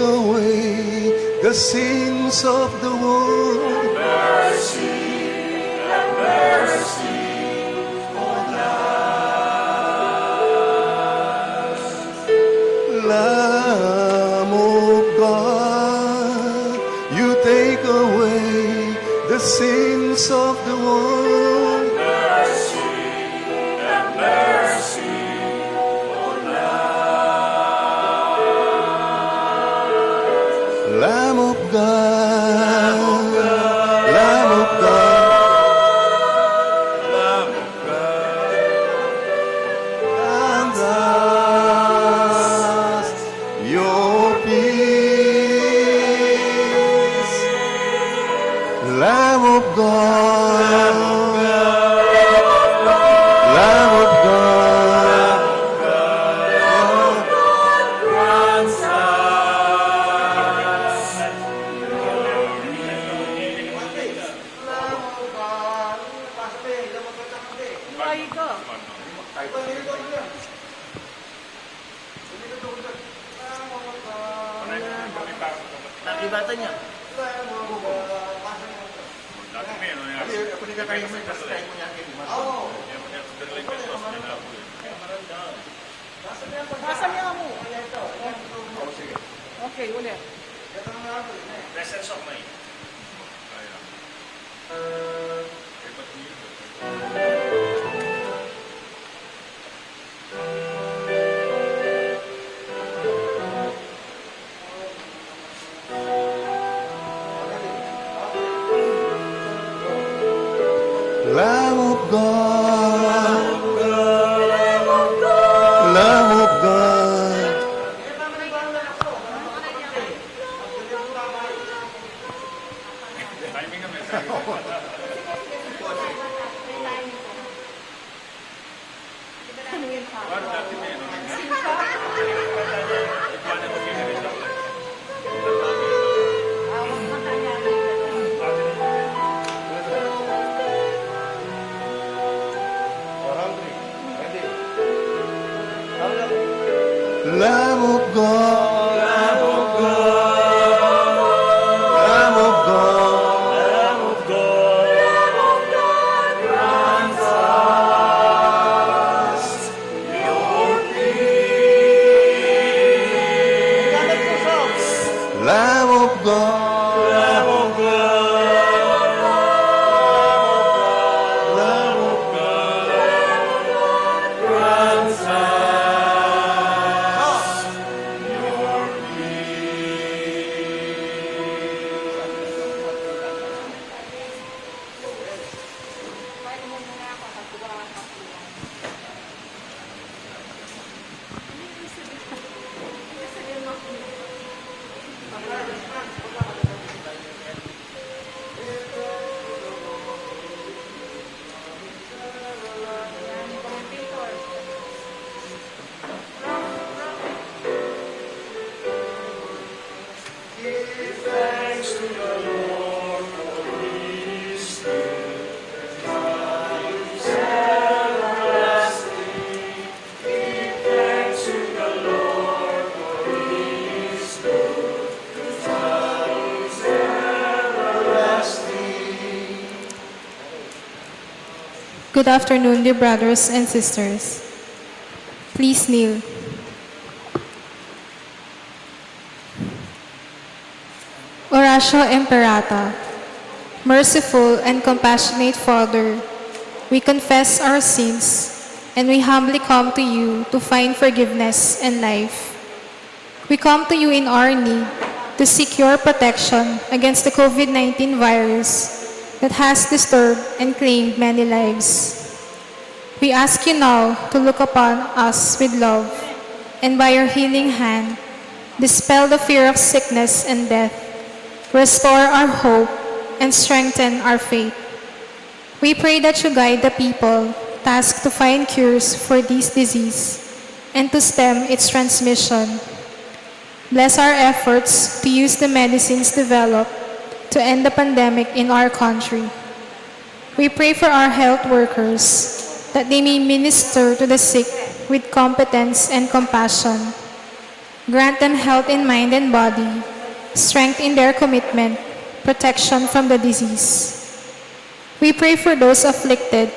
away the sins of the world. Mercy, have mercy on us. Lamb of God, you take away the sins of the world. Mercy, have mercy on us. Lamb of God, Lamb of God, Lamb of God, grant us your peace. Lamb of God, Lamb of God, grant us Nakibatan niya. Nasaan niya mo? Okay, ulit. Presence of mind. Lamb of God, Lamb of God, Lamb of God, Lamb of God, Lamb of God, Lamb of God, grant us your peace. Lamb of God, Lamb of God, Lamb of grant us Good afternoon, dear brothers and sisters. Please kneel. Oratio Imperata, merciful and compassionate Father, we confess our sins and we humbly come to you to find forgiveness and life. We come to you in our need to seek your protection against the COVID-19 virus that has disturbed and claimed many lives. We ask you now to look upon us with love, and by your healing hand, dispel the fear of sickness and death, restore our hope, and strengthen our faith. We pray that you guide the people tasked to find cures for this disease and to stem its transmission. Bless our efforts to use the medicines developed to end the pandemic in our country. We pray for our health workers that they may minister to the sick with competence and compassion. Grant them health in mind and body, strength in their commitment, protection from the disease. We pray for those afflicted.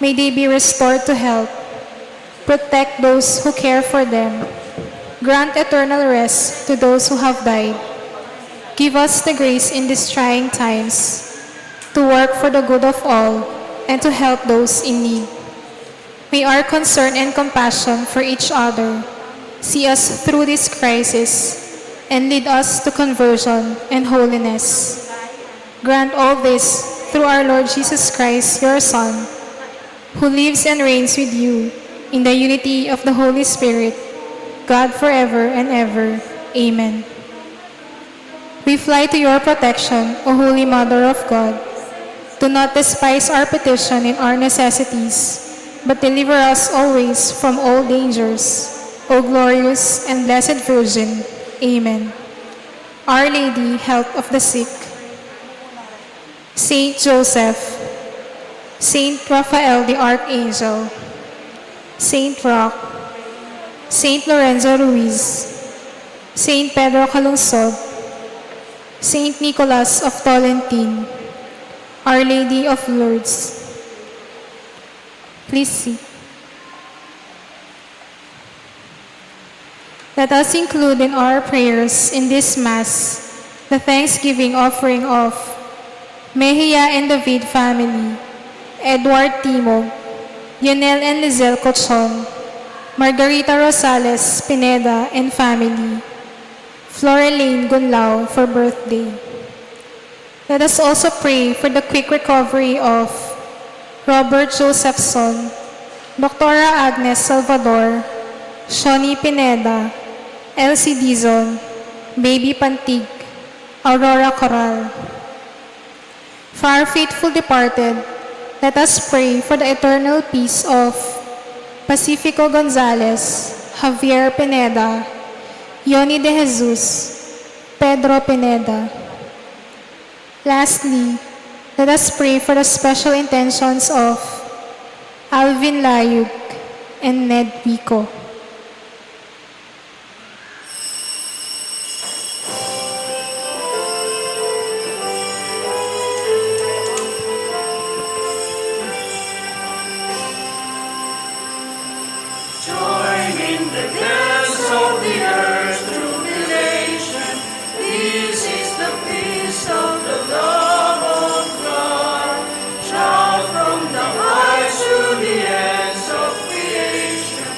May they be restored to health. Protect those who care for them. Grant eternal rest to those who have died. Give us the grace in these trying times to work for the good of all and to help those in need. May our concern and compassion for each other see us through this crisis and lead us to conversion and holiness. Grant all this through our Lord Jesus Christ, your Son, who lives and reigns with you in the unity of the Holy Spirit, God forever and ever. Amen. We fly to your protection, O Holy Mother of God. Do not despise our petition in our necessities, but deliver us always from all dangers, O glorious and blessed Virgin. Amen. Our Lady, help of the sick. Saint Joseph, Saint Raphael the Archangel, Saint Roch, Saint Lorenzo Ruiz, Saint Pedro Calungsod, Saint Nicholas of Tolentine, Our Lady of Lourdes. Please sit. Let us include in our prayers in this Mass the thanksgiving offering of Mejia and David family, Edward Timog, Yonel and Lizelle Cochon, Margarita Rosales Pineda and family, Florelaine Gunlao for birthday. Let us also pray for the quick recovery of Robert Josephson, Dr. Agnes Salvador, Shoni Pineda, Elsie Dizon, Baby Pantig, Aurora Coral. For our faithful departed, let us pray for the eternal peace of Pacifico Gonzalez, Javier Pineda, Yoni de Jesus, Pedro Pineda. Lastly, let us pray for the special intentions of Alvin Layug and Ned Pico. Join in the dance of the earth jubilation. This is the feast of the love of God. Shout from the heights to the ends of creation.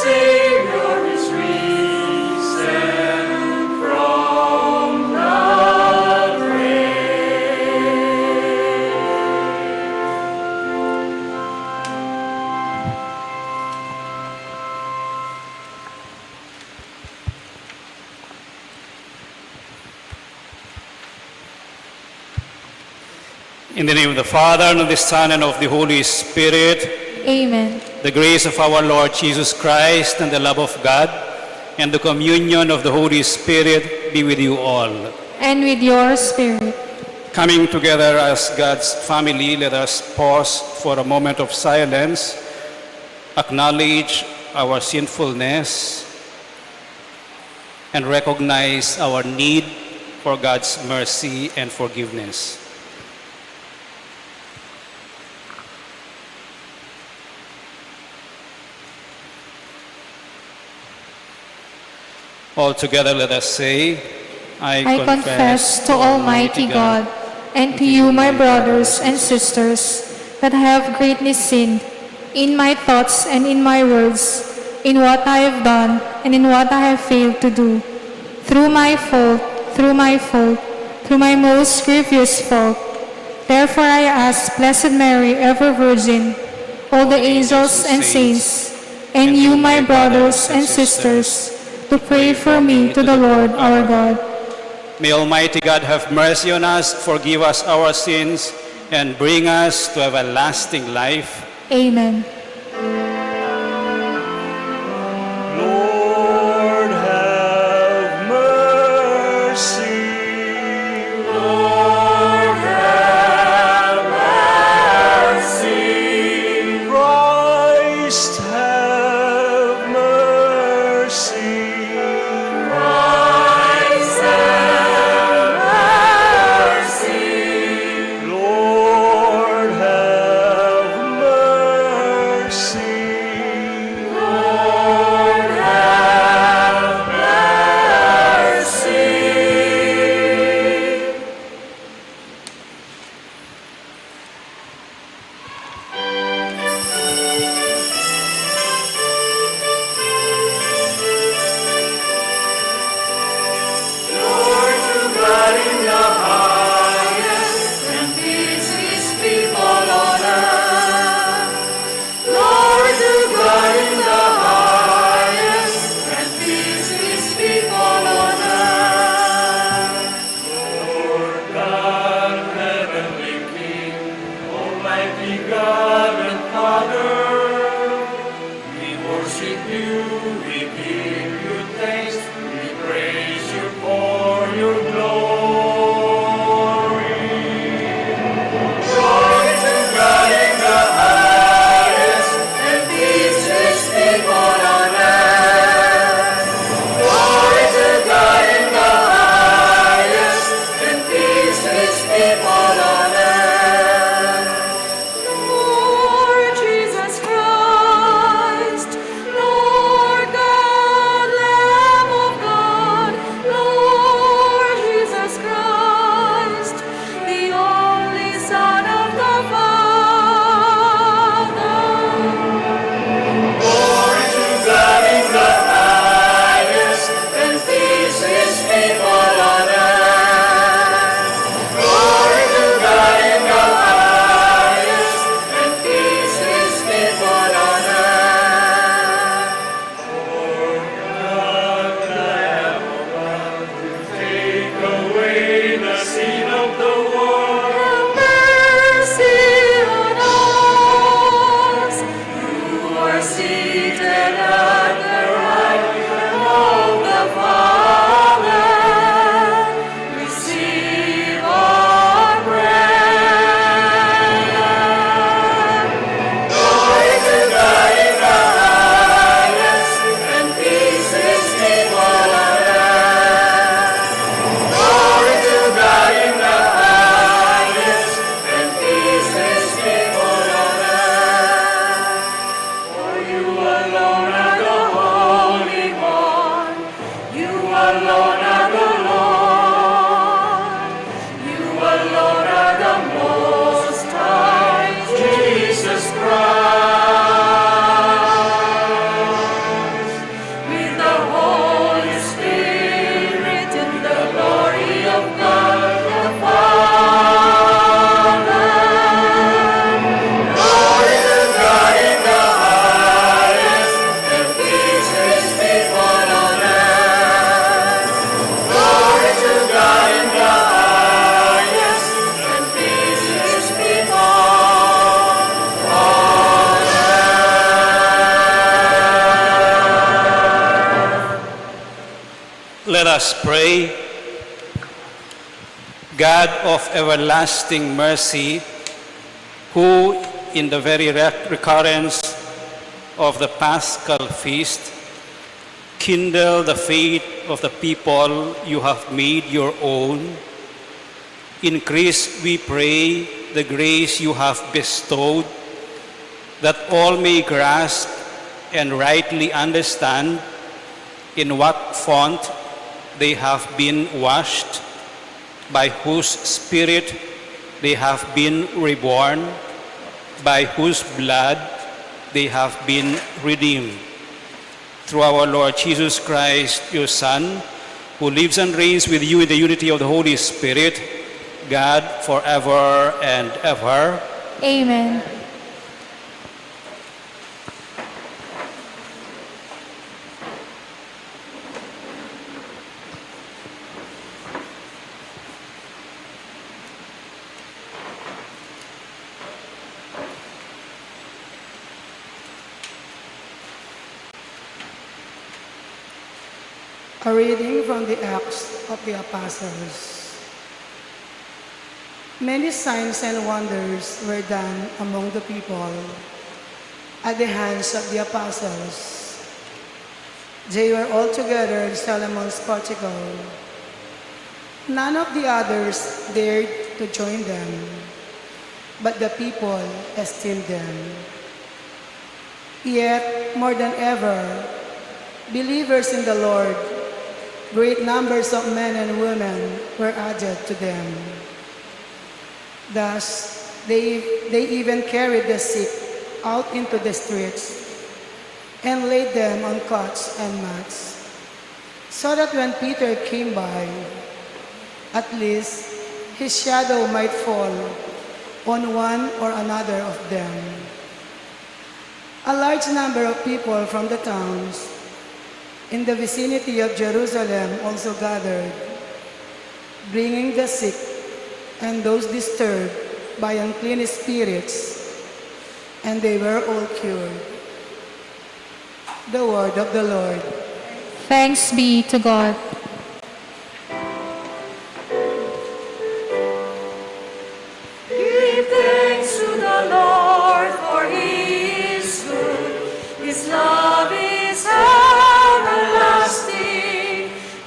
Savior is risen from the In the name of the Father, and of the Son, and of the Holy Spirit, Amen. the grace of our Lord Jesus Christ, and the love of God, and the communion of the Holy Spirit be with you all. And with your spirit. Coming together as God's family, let us pause for a moment of silence, acknowledge our sinfulness, and recognize our need for God's mercy and forgiveness. All together let us say, I confess to Almighty God and to you, my brothers and sisters, that I have greatly sinned in my thoughts and in my words, in what I have done and in what I have failed to do. Through my fault, through my most grievous fault. Therefore I ask Blessed Mary, ever Virgin, all the angels and saints, and you, my brothers and sisters, to pray for me to the Lord our God. May Almighty God have mercy on us, forgive us our sins, and bring us to everlasting life. Amen. Lord, have mercy. Lord, have mercy. Christ, have mercy. Christ, have mercy. Lord, have mercy. Lord, have mercy. Lord, to God in the highest, and peace His people on earth. Lord, to God in the highest, and peace His people on earth. Lord God, heavenly King, Almighty God and Father, we worship you, we give you thanks, we praise you for your glory. Glory to God in the highest, and peace to His people on earth. Glory to God in the highest, and peace to His people on earth. Lord Jesus Christ, Lord God Let us pray. God of everlasting mercy, who in the very recurrence of the Paschal feast kindle the faith of the people you have made your own, increase, we pray, the grace you have bestowed, that all may grasp and rightly understand in what font they have been washed, by whose Spirit they have been reborn, by whose blood they have been redeemed. Through our Lord Jesus Christ, your Son, who lives and reigns with you in the unity of the Holy Spirit, God, forever and ever. Amen. A reading from the Acts of the Apostles. Many signs and wonders were done among the people at the hands of the apostles. They were all together in Solomon's portico. None of the others dared to join them, but the people esteemed them. Yet, more than ever, believers in the Lord, great numbers of men and women were added to them. Thus, they even carried the sick out into the streets and laid them on cots and mats, so that when Peter came by, at least his shadow might fall on one or another of them. A large number of people from the towns in the vicinity of Jerusalem also gathered, bringing the sick and those disturbed by unclean spirits, and they were all cured. The word of the Lord. Thanks be to God. Give thanks to the Lord, for He is good. His love is everlasting.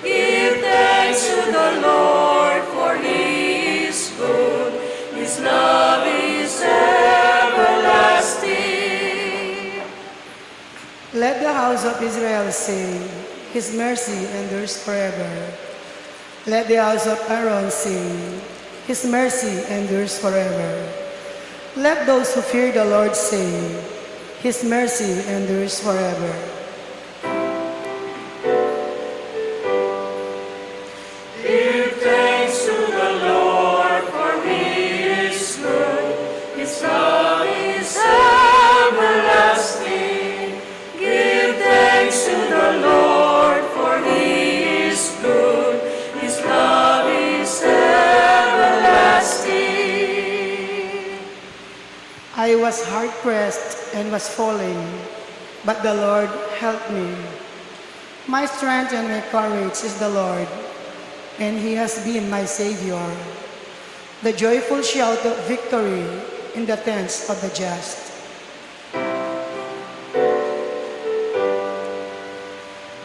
Give thanks to the Lord, for He is good. His love is everlasting. Let the house of Israel say, His mercy endures forever. Let the house of Aaron say, His mercy endures forever. Let those who fear the Lord say, His mercy endures forever. Give thanks to the Lord, for He is good. His love is everlasting. Give thanks to the Lord, for He is good. His love is everlasting. I was hard-pressed and was falling, but the Lord helped me. My strength and my courage is the Lord, and He has been my Savior. The joyful shout of victory in the tents of the just.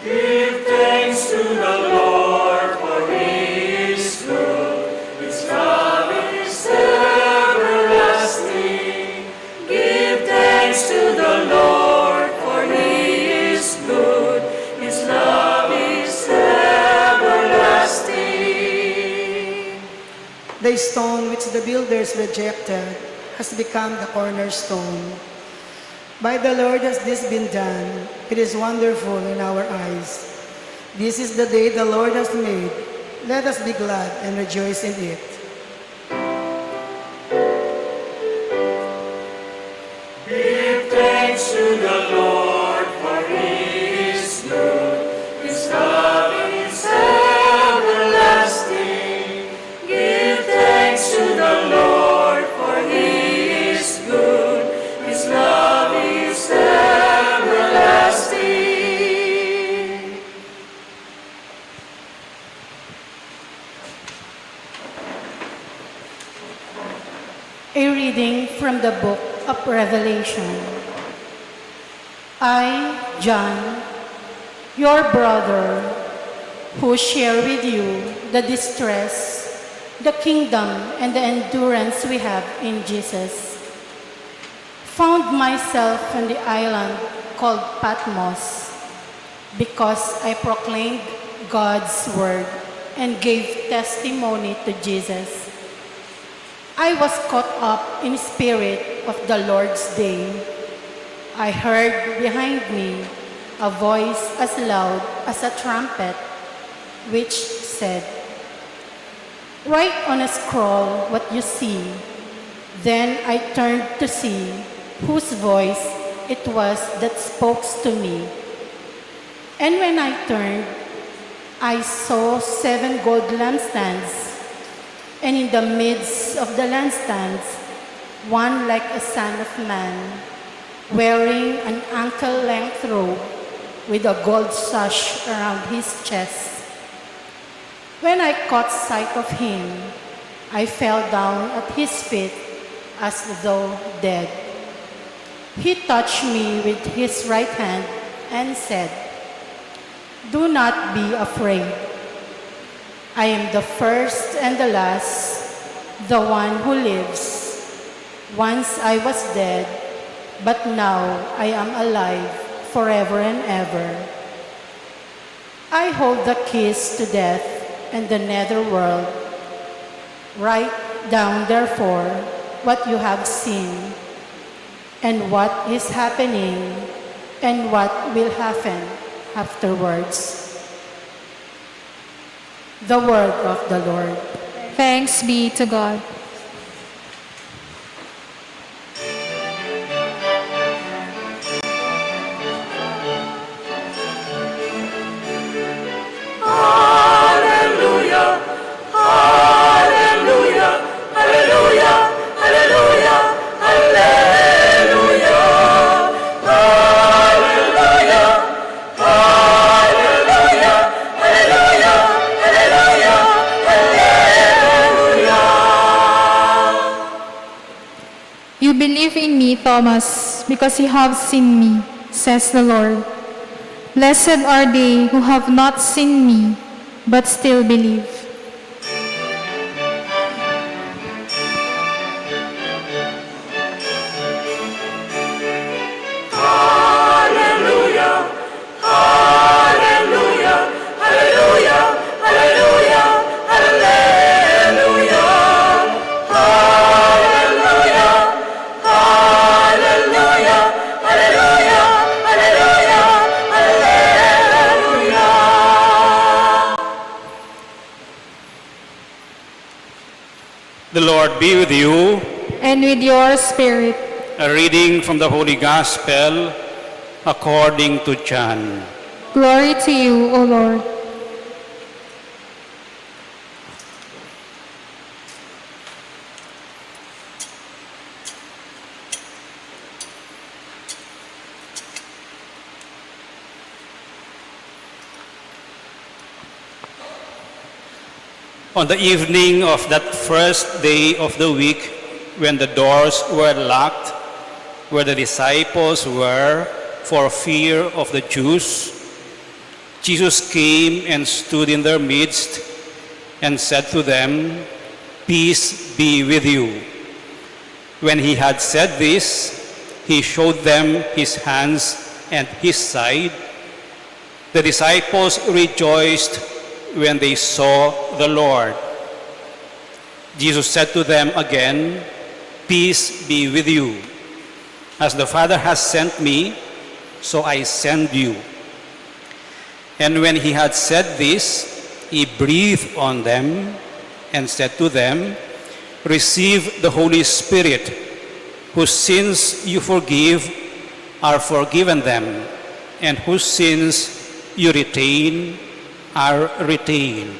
Give thanks to the Lord, for He is good. His love is everlasting. Give thanks to the Lord, for He is good. His love is everlasting. The stone which the builders rejected has become the cornerstone. By the Lord has this been done. It is wonderful in our eyes. This is the day the Lord has made. Let us be glad and rejoice in it. Give thanks to the Lord, for He is good. His love is everlasting. Give thanks to the Lord, for He is good. His love is everlasting. A reading from the book of Revelation. I, John, your brother, who share with you the distress, the kingdom, and the endurance we have in Jesus, found myself on the island called Patmos because I proclaimed God's word and gave testimony to Jesus. I was caught up in spirit of the Lord's day. I heard behind me a voice as loud as a trumpet, which said, "Write on a scroll what you see." Then I turned to see whose voice it was that spoke to me. And when I turned, I saw 7 gold lampstands, and in the midst of the lampstands, one like a son of man, wearing an ankle-length robe with a gold sash around his chest. When I caught sight of him, I fell down at his feet as though dead. He touched me with his right hand and said, "Do not be afraid. I am the first and the last, the one who lives. Once I was dead, but now I am alive forever and ever. I hold the keys to death and the netherworld. Write down, therefore, what you have seen, and what is happening, and what will happen afterwards." The word of the Lord. Thanks be to God. Hallelujah, hallelujah, hallelujah, hallelujah, hallelujah, hallelujah, hallelujah, hallelujah, hallelujah, hallelujah. You believe in me, Thomas, because you have seen me, says the Lord. Blessed are they who have not seen me, but still believe. Hallelujah, hallelujah, hallelujah, hallelujah, hallelujah, hallelujah, hallelujah, hallelujah, hallelujah, hallelujah. The Lord be with you. And with your spirit. A reading from the Holy Gospel according to John. Glory to you, O Lord. On the evening of that first day of the week, when the doors were locked, where the disciples were, for fear of the Jews, Jesus came and stood in their midst and said to them, "Peace be with you." When he had said this, he showed them his hands and his side. The disciples rejoiced when they saw the Lord. Jesus said to them again, "Peace be with you. As the Father has sent me, so I send you." And when he had said this, he breathed on them and said to them, "Receive the Holy Spirit. Whose sins you forgive are forgiven them, and whose sins you retain are retained."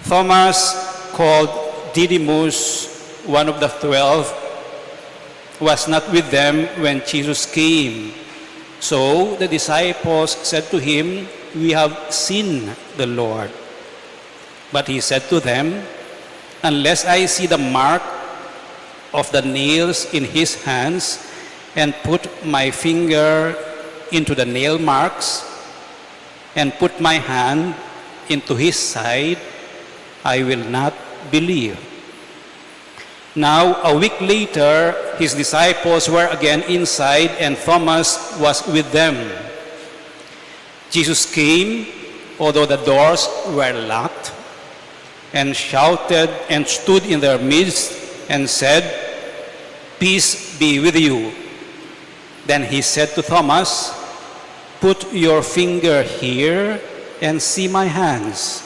Thomas, called Didymus, one of the 12, was not with them when Jesus came. So the disciples said to him, "We have seen the Lord." But he said to them, "Unless I see the mark of the nails in his hands and put my finger into the nail marks and put my hand into his side, I will not believe. Now, a week later, his disciples were again inside and Thomas was with them. Jesus came, although the doors were locked, and shouted and stood in their midst and said, "Peace be with you." Then he said to Thomas, "Put your finger here and see my hands,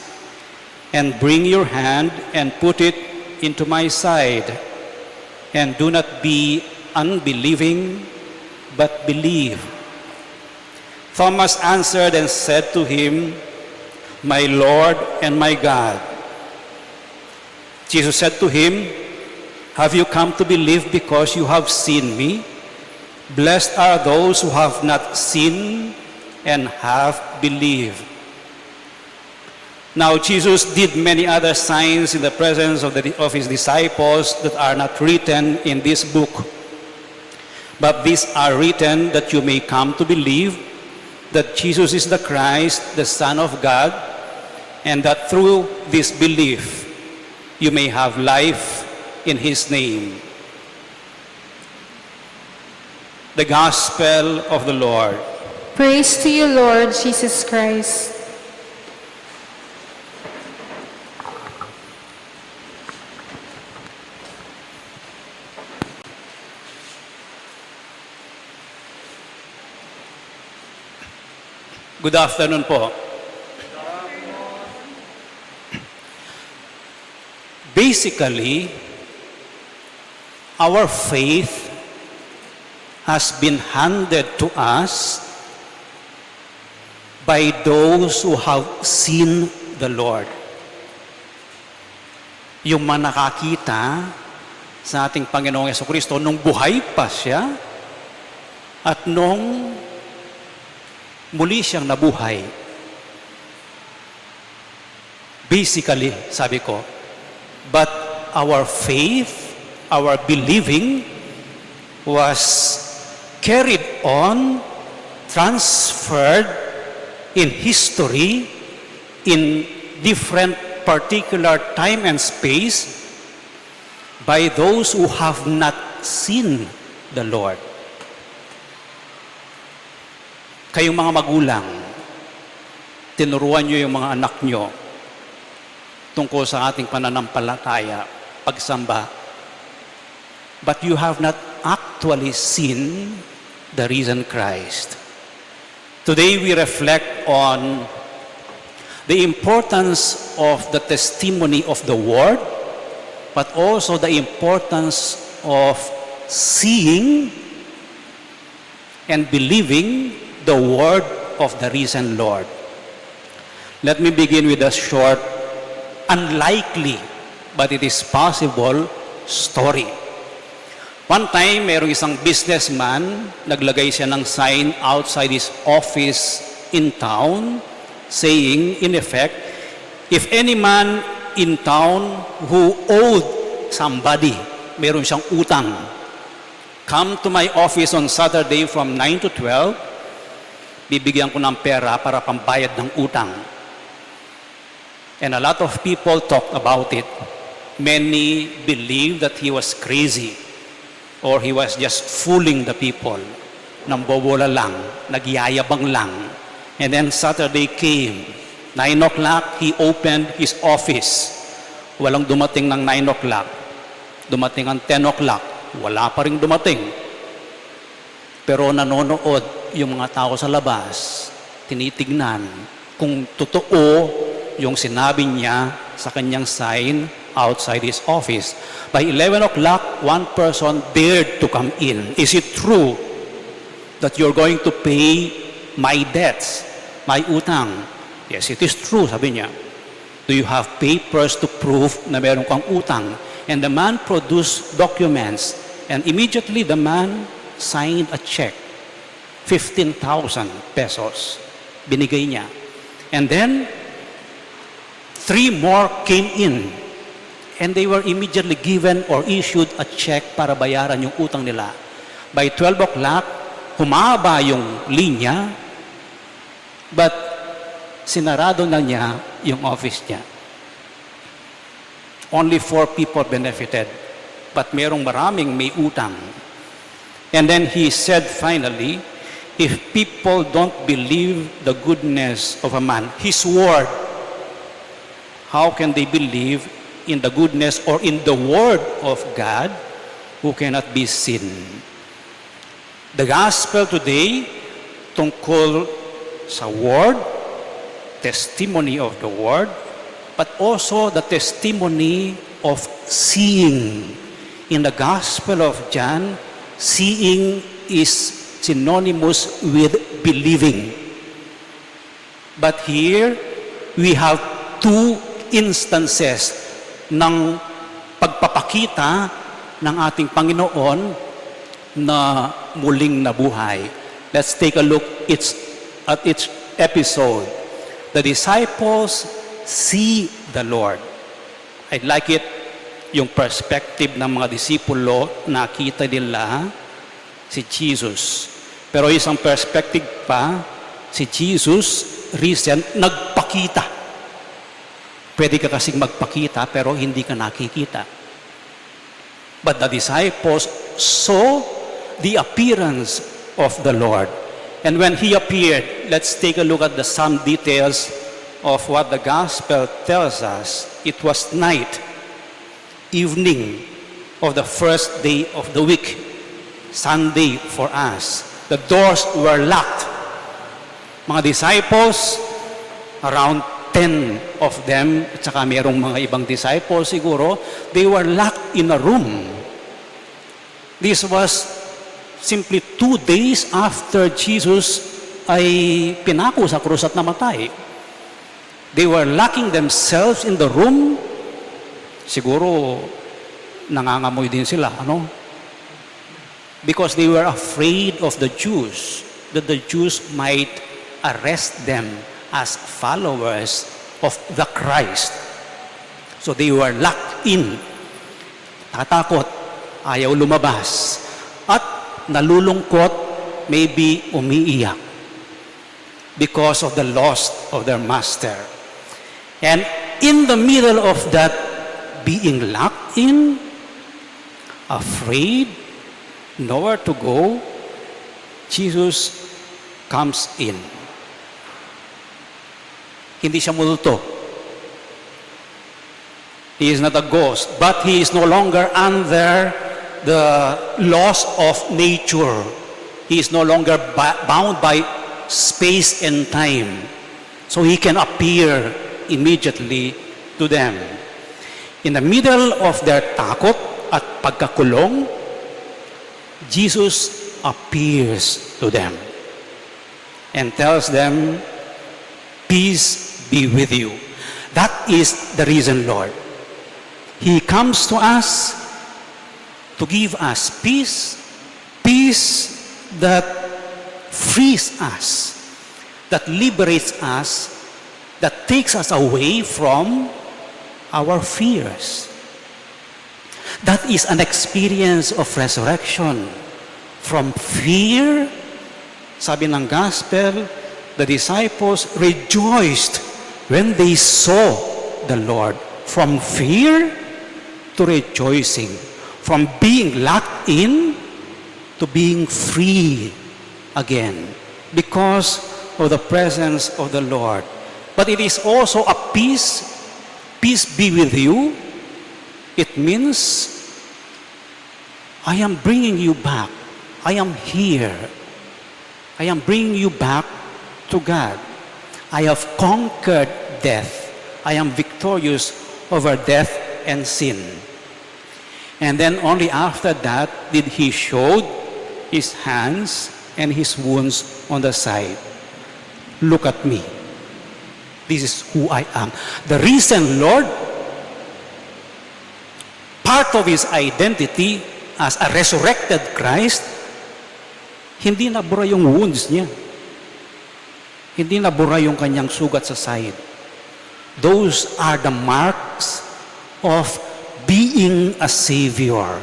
and bring your hand and put it into my side, and do not be unbelieving, but believe." Thomas answered and said to him, "My Lord and my God." Jesus said to him, "Have you come to believe because you have seen me? Blessed are those who have not seen and have believed." Now Jesus did many other signs in the presence of his disciples that are not written in this book. But these are written that you may come to believe that Jesus is the Christ, the Son of God, and that through this belief you may have life in his name. The Gospel of the Lord. Praise to you, Lord Jesus Christ. Good afternoon po. Basically, our faith has been handed to us by those who have seen the Lord. Yung mga nakakita sa ating Panginoong Jesucristo nung buhay pa siya at nung muli siyang nabuhay. Basically, sabi ko, but our faith, our believing was carried on, transferred in history, in different particular time and space by those who have not seen the Lord. Kayong mga magulang, tinuruan nyo yung mga anak nyo tungkol sa ating pananampalataya, pagsamba. But you have not actually seen the risen Christ. Today we reflect on the importance of the testimony of the Word, but also the importance of seeing and believing the Word of the risen Lord. Let me begin with a short, unlikely, but it is possible story. One time, mayroong isang businessman, naglagay siya ng sign outside his office in town, saying, in effect, if any man in town who owed somebody, mayroon siyang utang, come to my office on Saturday from 9 to 12, bibigyan ko ng pera para pambayad ng utang. And a lot of people talk about it. Many believe that he was crazy or he was just fooling the people. Nambobola lang, nagyayabang lang. And then Saturday came. 9 o'clock, he opened his office. Walang dumating ng 9 o'clock. Dumating ang 10 o'clock. Wala pa rin dumating. Pero nanonood yung mga tao sa labas, tinitignan kung totoo yung sinabi niya sa kanyang sign outside his office. By 11 o'clock, one person dared to come in. Is it true that you're going to pay my debts, my utang? Yes, it is true, sabi niya. Do you have papers to prove na meron kang utang? And the man produced documents, and immediately the man signed a check, 15,000 pesos. Binigay niya. And then, 3 more came in. And they were immediately given or issued a check para bayaran yung utang nila. By 12 o'clock, humaba yung linya, but sinarado na niya yung office niya. Only 4 people benefited, but merong maraming may utang. And then he said finally, if people don't believe the goodness of a man, his word, how can they believe in the goodness or in the word of God who cannot be seen? The gospel today tungkol sa word, testimony of the word, but also the testimony of seeing. In the Gospel of John, seeing is synonymous with believing. But here, we have 2 instances ng pagpapakita ng ating Panginoon na muling nabuhay. Let's take a look at each episode. The disciples see the Lord. I like it, yung perspective ng mga disipulo, nakita nila si Jesus. Pero isang perspective pa, si Jesus, recent, nagpakita. Pwede ka kasing magpakita, pero hindi ka nakikita. But the disciples saw the appearance of the Lord. And when He appeared, let's take a look at some details of what the gospel tells us. It was night, evening of the first day of the week, Sunday for us. The doors were locked. Mga disciples, around 10 of them, at saka mayroong mga ibang disciples siguro, they were locked in a room. This was simply 2 days after Jesus ay pinako sa krus at namatay. They were locking themselves in the room. Siguro, nangangamoy din sila, ano? Because they were afraid of the Jews, that the Jews might arrest them as followers of the Christ. So they were locked in. Tatakot, ayaw lumabas. At nalulungkot, maybe umiiyak because of the loss of their master. And in the middle of that being locked in, afraid, nowhere to go, Jesus comes in. Hindi siya multo. He is not a ghost, but he is no longer under the laws of nature. He is no longer bound by space and time. So he can appear immediately to them. In the middle of their takot at pagkakulong, Jesus appears to them and tells them, peace be with you. That is the reason, Lord. He comes to us to give us peace, peace that frees us, that liberates us, that takes us away from our fears. That is an experience of resurrection. From fear, sabi ng gospel, the disciples rejoiced when they saw the Lord. From fear to rejoicing. From being locked in to being free again because of the presence of the Lord. But it is also a peace be with you. It means I am bringing you back. I am here. I am bringing you back to God. I have conquered death. I am victorious over death and sin. And then only after that did he show his hands and his wounds on the side. Look at me. This is who I am. The risen Lord, part of his identity as a resurrected Christ, hindi nabura yung wounds niya. Hindi nabura yung kanyang sugat sa side. Those are the marks of being a Savior.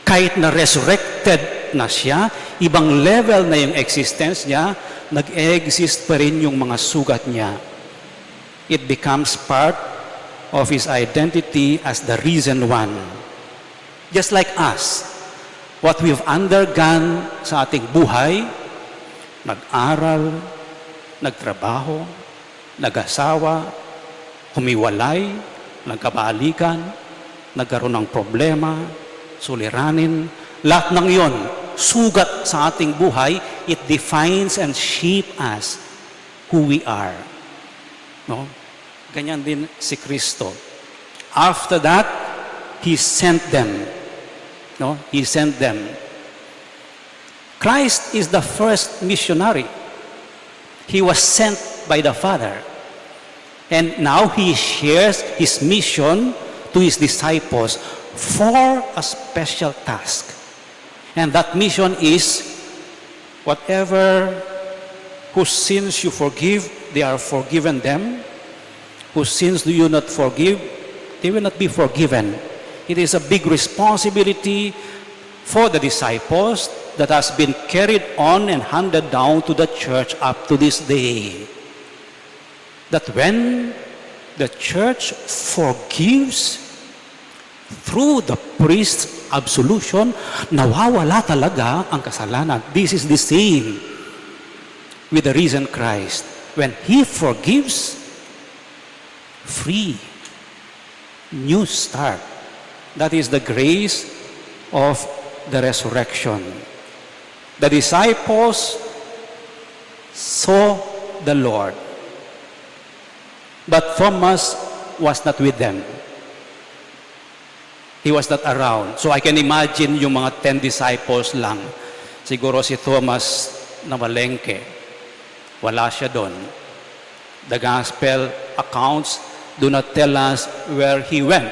Kahit na resurrected na siya, ibang level na yung existence niya, nag-exist pa rin yung mga sugat niya. It becomes part of His identity as the risen one. Just like us, what we've undergone sa ating buhay, nag-aral, nagtrabaho, nag-asawa, humiwalay, nagkabalikan, nagkaroon ng problema, suliranin, lahat ng iyon, sugat sa ating buhay, it defines and shape us who we are. No? Ganyan din si Kristo. After that, He sent them. No? He sent them. Christ is the first missionary. He was sent by the Father. And now He shares His mission to His disciples for a special task. And that mission is, whatever whose sins you forgive, they are forgiven them. Whose sins do you not forgive, they will not be forgiven. It is a big responsibility for the disciples that has been carried on and handed down to the church up to this day. That when the church forgives through the priest's absolution, nawawala talaga ang kasalanan. This is the same with the risen Christ. When He forgives, free, new start. That is the grace of the resurrection. The disciples saw the Lord, but Thomas was not with them. He was not around. So I can imagine yung mga 10 disciples lang. Siguro si Thomas na malengke. Wala siya doon. The gospel accounts do not tell us where he went.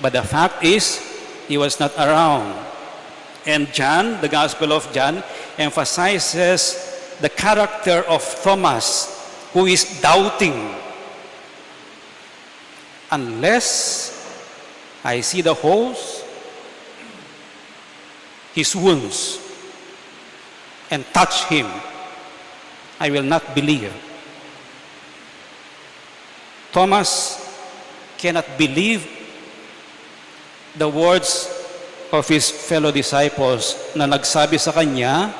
But the fact is, he was not around. And John, the Gospel of John, emphasizes the character of Thomas, who is doubting. Unless I see the holes, his wounds, and touch him, I will not believe. Thomas cannot believe the words of his fellow disciples na nagsabi sa kanya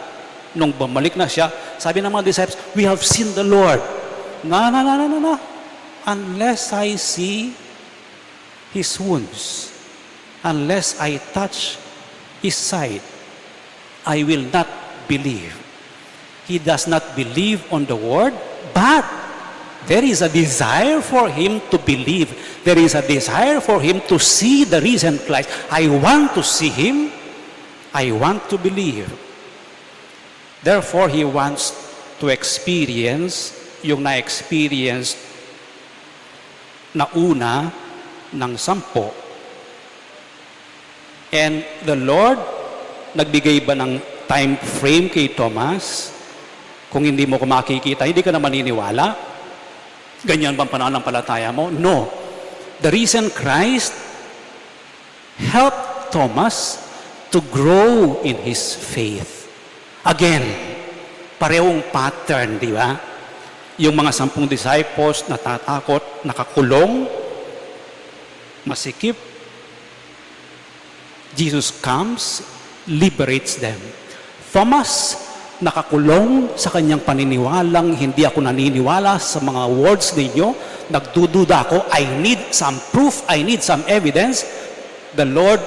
nung bumalik na siya. Sabi ng mga disciples, we have seen the Lord. No. Unless I see his wounds, unless I touch his side, I will not believe. He does not believe on the word, but there is a desire for him to believe. There is a desire for him to see the risen Christ. I want to see him. I want to believe. Therefore, he wants to experience yung na-experience na una ng 10. And the Lord, nagbigay ba ng time frame kay Thomas? Kung hindi mo ko makikita, hindi ka na maniniwala? Ganyan bang pananampalataya mo? No. The risen Christ helped Thomas to grow in his faith. Again, parehong pattern, di ba? Yung mga 10 disciples natatakot, nakakulong, masikip. Jesus comes, liberates them. Thomas, nakakulong sa kanyang paniniwalang hindi ako naniniwala sa mga words ninyo, nagdududa ako, I need some proof, I need some evidence. The Lord,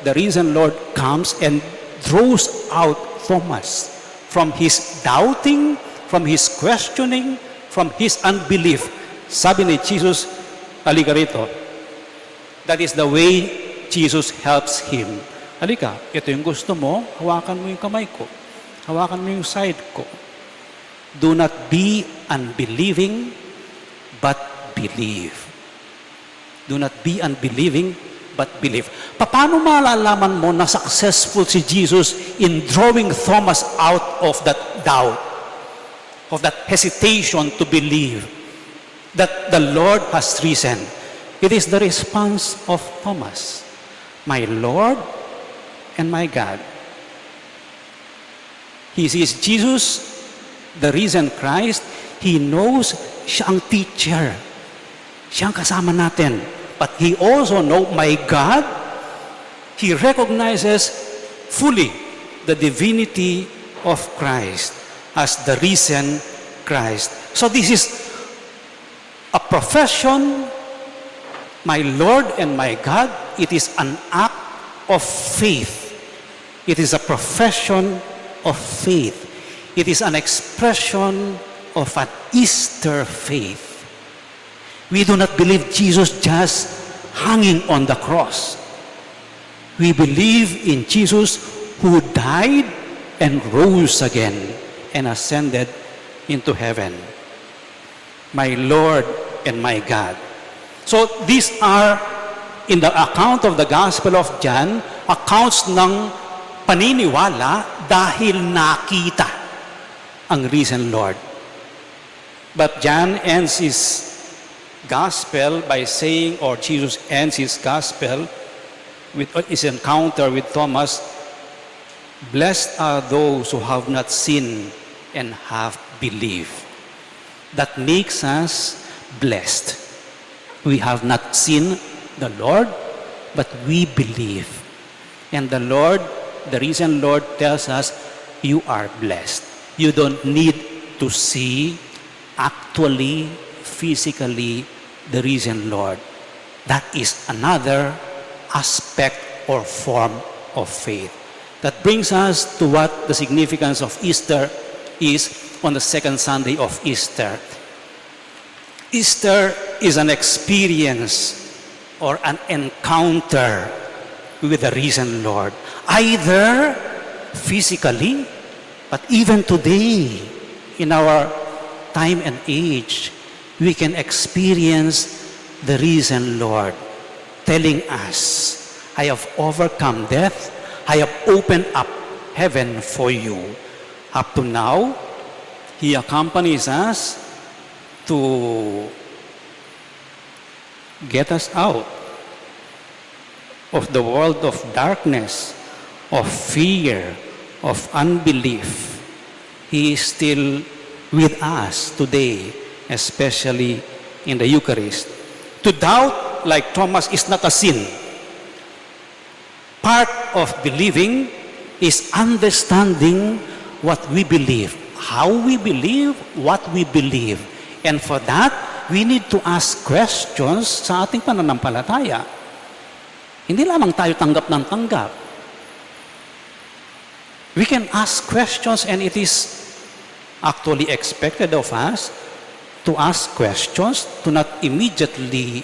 the risen Lord comes and draws out Thomas from his doubting, from his questioning, from his unbelief. Sabi ni Jesus, halika rito. That is the way Jesus helps him. Halika, ito yung gusto mo, hawakan mo yung kamay ko. Hawakan mo yung side ko. Do not be unbelieving, but believe. Do not be unbelieving, but believe. Paano malalaman mo na successful si Jesus in drawing Thomas out of that doubt, of that hesitation to believe that the Lord has risen? It is the response of Thomas, my Lord and my God. He sees Jesus, the risen Christ. He knows siya ang teacher. Siya ang kasama natin. But he also knows my God. He recognizes fully the divinity of Christ as the risen Christ. So this is a profession, my Lord and my God. It is an act of faith. It is a profession of faith. It is an expression of an Easter faith. We do not believe Jesus just hanging on the cross. We believe in Jesus who died and rose again and ascended into heaven. My Lord and my God. So these are, in the account of the Gospel of John, accounts ng paniniwala dahil nakita ang risen Lord. But John ends his Gospel by saying, or Jesus ends his Gospel with his encounter with Thomas, blessed are those who have not seen and have believed. That makes us blessed. We have not seen the Lord, but we believe. And the Lord, the risen Lord, tells us, you are blessed. You don't need to see actually, physically, the risen Lord. That is another aspect or form of faith. That brings us to what the significance of Easter is on the second Sunday of Easter. Easter is an experience or an encounter with the risen Lord. Either physically, but even today, in our time and age, we can experience the risen Lord telling us, I have overcome death. I have opened up heaven for you. Up to now, He accompanies us to get us out of the world of darkness, of fear, of unbelief. He is still with us today, especially in the Eucharist. To doubt, like Thomas, is not a sin. Part of believing is understanding what we believe, how we believe, what we believe. And for that, we need to ask questions sa ating pananampalataya. Hindi lamang tayo tanggap ng tanggap. We can ask questions, and it is actually expected of us to ask questions, to not immediately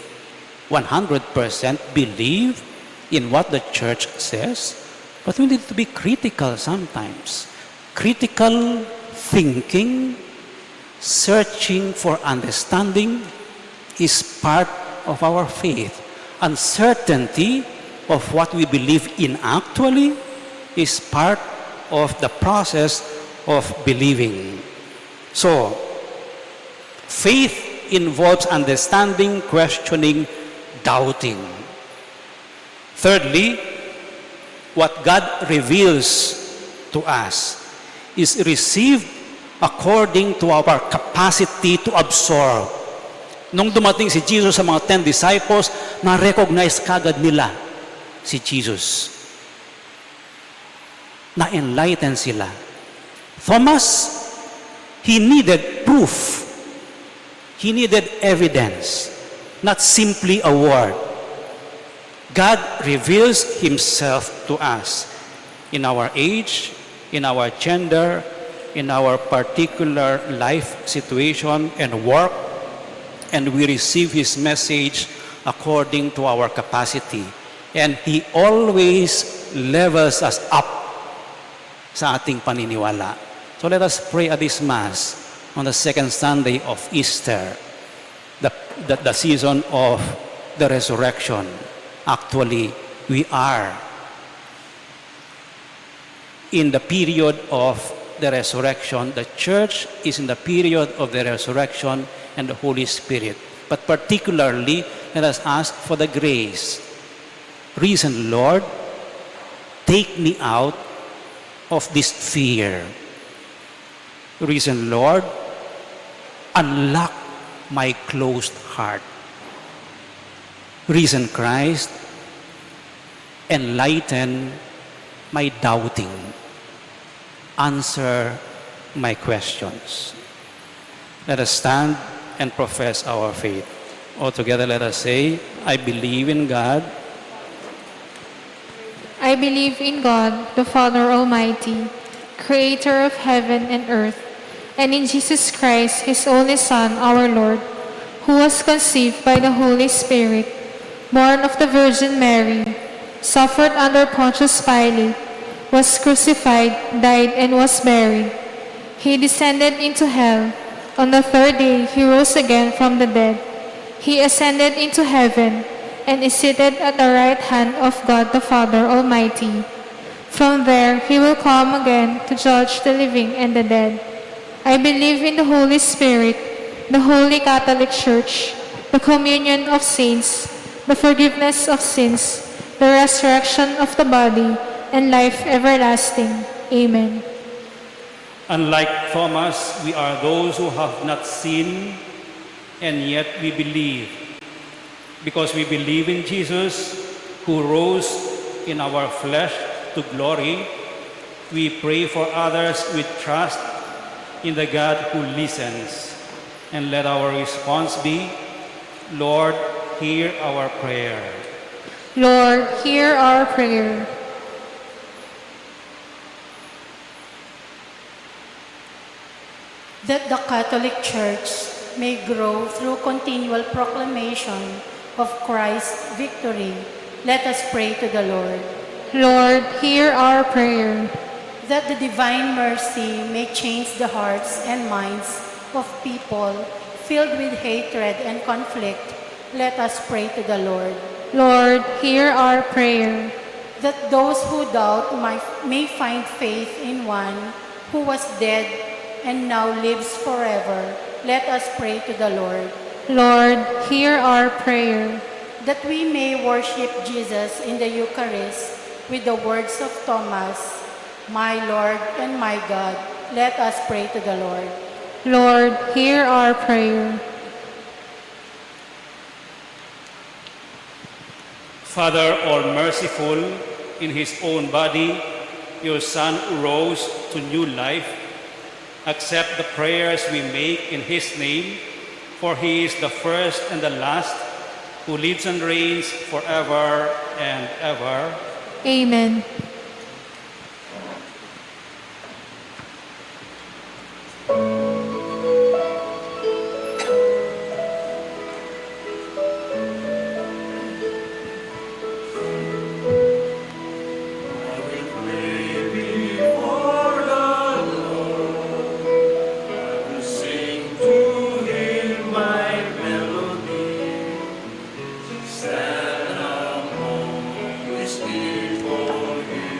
100% believe in what the church says, but we need to be critical sometimes. Critical thinking, searching for understanding is part of our faith. Uncertainty of what we believe in actually is part of the process of believing. So, faith involves understanding, questioning, doubting. Thirdly, what God reveals to us is received according to our capacity to absorb. Nung dumating si Jesus sa mga 10 disciples, na-recognize kagad nila si Jesus. Na-enlighten sila. Thomas, he needed proof. He needed evidence, not simply a word. God reveals Himself to us in our age, in our gender, in our particular life situation and work, and we receive His message according to our capacity. And He always levels us up sa ating paniniwala. So let us pray at this Mass on the second Sunday of Easter, the season of the resurrection. Actually, we are in the period of the resurrection. The church is in the period of the resurrection and the Holy Spirit. But particularly, let us ask for the grace. Reason, Lord, take me out of this fear. Reason, Lord, unlock my closed heart. Risen Christ, enlighten my doubting. Answer my questions. Let us stand and profess our faith. All together let us say, I believe in God. I believe in God, the Father Almighty, creator of heaven and earth, and in Jesus Christ, his only Son, our Lord, who was conceived by the Holy Spirit, born of the Virgin Mary, suffered under Pontius Pilate, was crucified, died, and was buried. He descended into hell. On the third day, he rose again from the dead. He ascended into heaven and is seated at the right hand of God the Father Almighty. From there, he will come again to judge the living and the dead. I believe in the Holy Spirit, the Holy Catholic Church, the communion of saints, the forgiveness of sins, the resurrection of the body, and life everlasting. Amen. Unlike Thomas, we are those who have not seen, and yet we believe. Because we believe in Jesus, who rose in our flesh to glory, we pray for others with trust in the God who listens. And let our response be, Lord, hear our prayer. Lord, hear our prayer. That the Catholic Church may grow through continual proclamation of Christ's victory, let us pray to the Lord. Lord, hear our prayer. That the divine mercy may change the hearts and minds of people filled with hatred and conflict, let us pray to the Lord. Lord, hear our prayer. That those who doubt may find faith in one who was dead and now lives forever, let us pray to the Lord. Lord, hear our prayer. That we may worship Jesus in the Eucharist with the words of Thomas, my Lord and my God, let us pray to the Lord. Lord, hear our prayer. Father, all merciful, in his own body, your Son rose to new life. Accept the prayers we make in his name, for he is the first and the last, who lives and reigns forever and ever. Amen. Stand among his people here.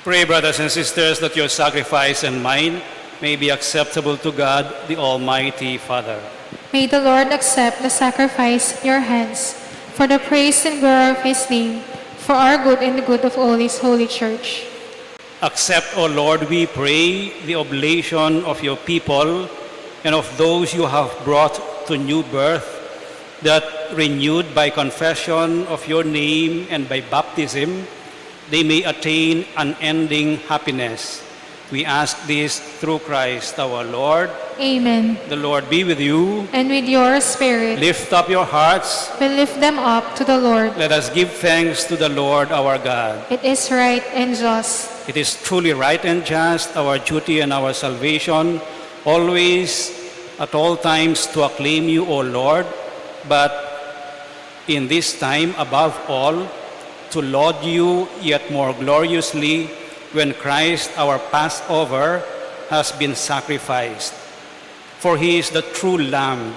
Pray, brothers and sisters, that your sacrifice and mine may be acceptable to God, the Almighty Father. May the Lord accept the sacrifice in your hands for the praise and glory of his name, for our good and the good of all his holy church. Accept, O Lord, we pray, the oblation of your people and of those you have brought to new birth, that renewed by confession of your name and by baptism, they may attain unending happiness. We ask this through Christ our Lord. Amen. The Lord be with you. And with your spirit, Lift up your hearts. we lift them up to the Lord. Let us give thanks to the Lord our God. It is right and just. It is truly right and just, our duty and our salvation, always, at all times, to acclaim you, O Lord, but in this time, above all, to laud you yet more gloriously when Christ, our Passover, has been sacrificed. For he is the true Lamb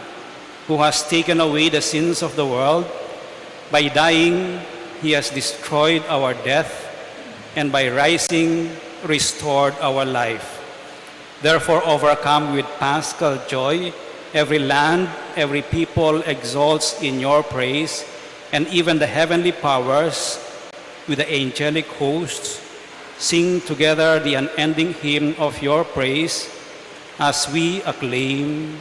who has taken away the sins of the world. By dying, he has destroyed our death, and by rising, restored our life. Therefore, overcome with paschal joy, every land, every people exalts in your praise, and even the heavenly powers with the angelic hosts sing together the unending hymn of your praise as we acclaim.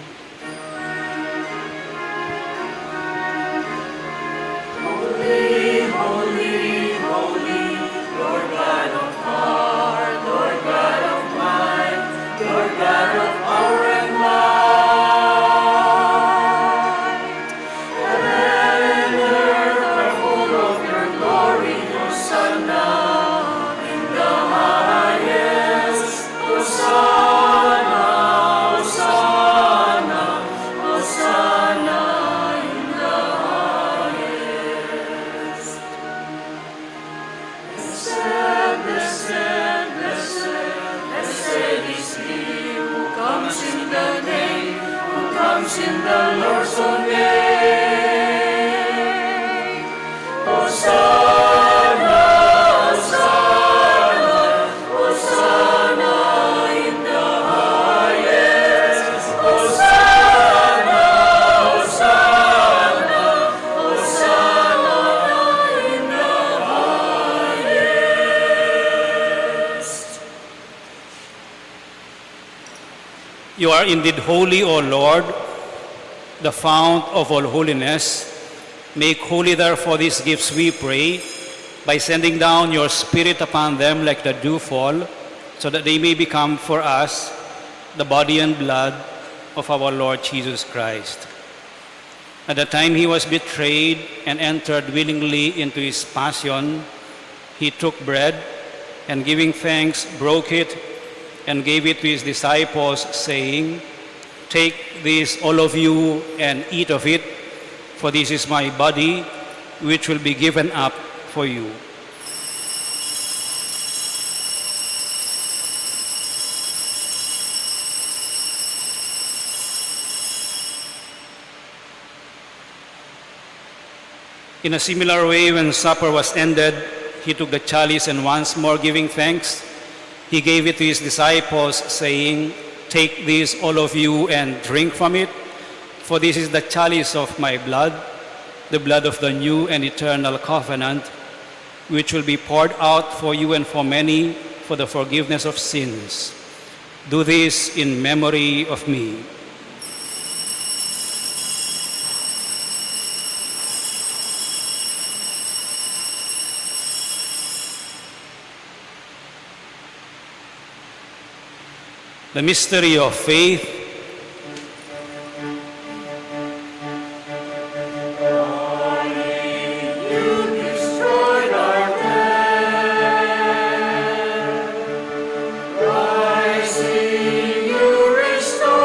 Holy, holy, holy, Lord God of heart, Lord God of might, Lord God of power and might. Heaven and earth are full of your glory, Hosanna in the highest. Hosanna, Hosanna, Hosanna in the highest. Blessed, blessed, blessed, blessed is he who comes in the name, who comes in the Lord's own name. Hosanna, Hosanna, Hosanna in the highest. Hosanna, Hosanna, Hosanna in the highest. You are indeed holy, O Lord, the fount of all holiness. Make holy, therefore, these gifts, we pray, by sending down your Spirit upon them like the dewfall, so that they may become for us the body and blood of our Lord Jesus Christ. At the time he was betrayed and entered willingly into his passion, he took bread and, giving thanks, broke it and gave it to his disciples, saying, "Take this, all of you, and eat of it, for this is my body, which will be given up for you." In a similar way, when supper was ended, he took the chalice and, once more giving thanks, he gave it to his disciples, saying, "Take this, all of you, and drink from it, for this is the chalice of my blood, the blood of the new and eternal covenant, which will be poured out for you and for many for the forgiveness of sins. Do this in memory of me." The mystery of faith. You destroyed our death. Rising, you restored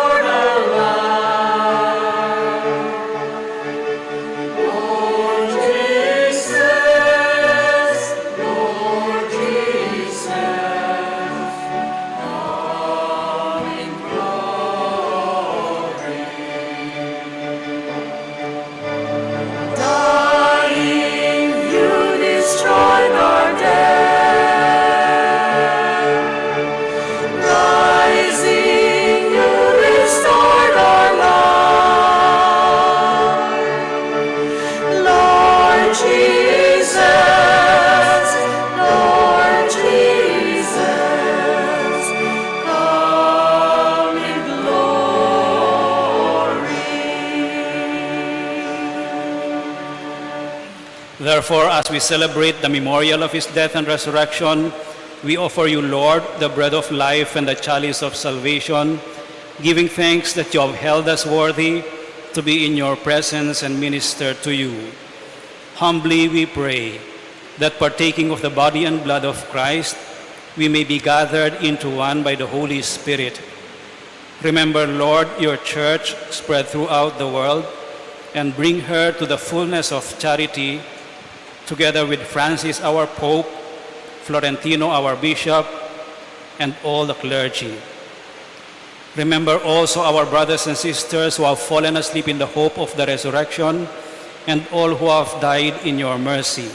Therefore, as we celebrate the memorial of his death and resurrection, we offer you, Lord, the bread of life and the chalice of salvation, giving thanks that you have held us worthy to be in your presence and minister to you. Humbly we pray that partaking of the body and blood of Christ, we may be gathered into one by the Holy Spirit. Remember, Lord, your church spread throughout the world, and bring her to the fullness of charity, together with Francis, our Pope, Florentino, our Bishop, and all the clergy. Remember also our brothers and sisters who have fallen asleep in the hope of the resurrection, and all who have died in your mercy.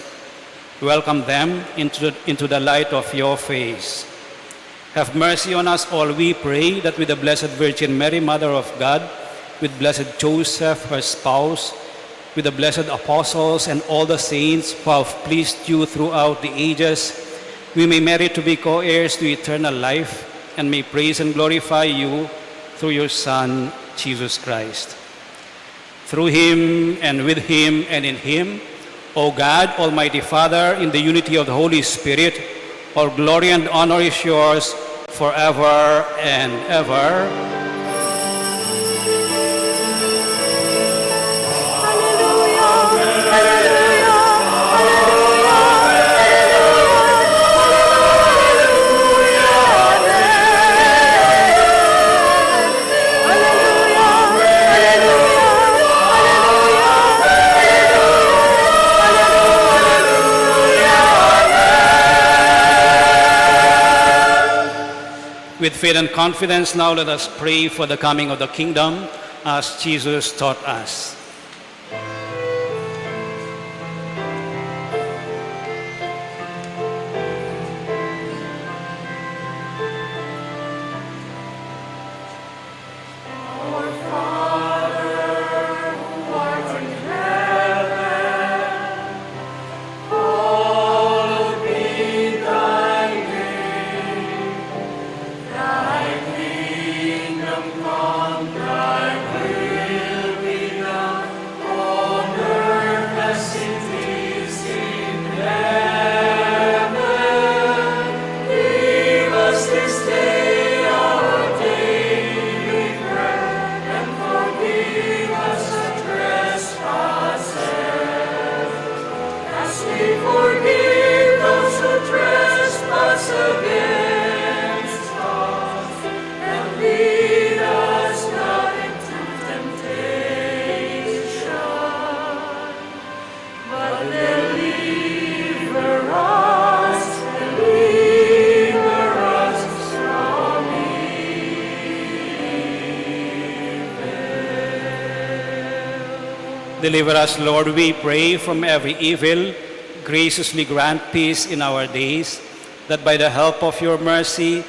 Welcome them into the light of your face. Have mercy on us all, we pray, that with the Blessed Virgin Mary, Mother of God, with Blessed Joseph, her spouse, with the blessed apostles and all the saints who have pleased you throughout the ages, we may merit to be co-heirs to eternal life, and may praise and glorify you through your Son, Jesus Christ. Through him, and with him, and in him, O God, Almighty Father, in the unity of the Holy Spirit, all glory and honor is yours forever and ever. With faith and confidence, now let us pray for the coming of the kingdom as Jesus taught us. Deliver us, Lord, we pray, from every evil. Graciously grant peace in our days, that by the help of your mercy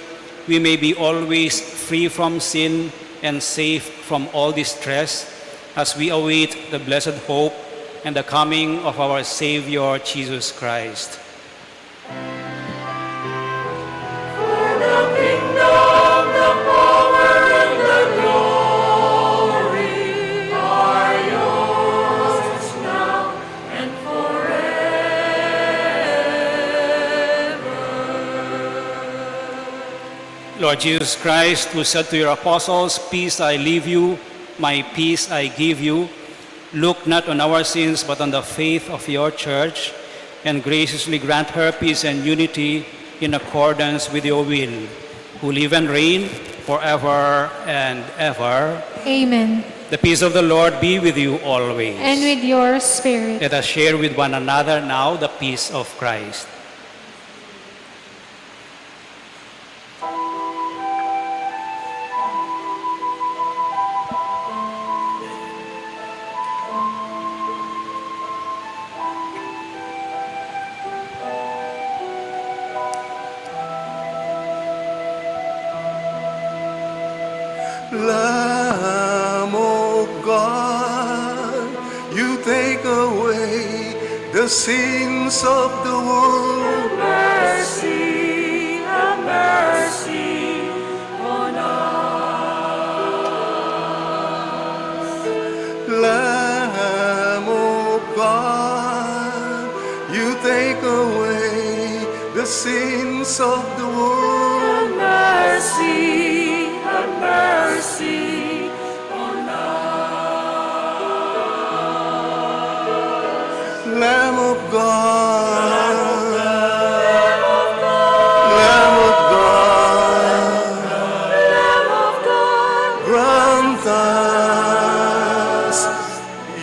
we may be always free from sin and safe from all distress, as we await the blessed hope and the coming of our Savior, Jesus Christ. Lord Jesus Christ, who said to your apostles, "Peace I leave you, my peace I give you," look not on our sins, but on the faith of your church, and graciously grant her peace and unity in accordance with your will, who live and reign forever and ever. Amen. The peace of the Lord be with you always. And with your spirit. Let us share with one another now the peace of Christ. Lamb of God, you take away the sins of the world. Mercy, have mercy on us. Lamb of God, sins of the world. Mercy, have mercy on us. Lamb of God, Lamb of God, Lamb of God, grant us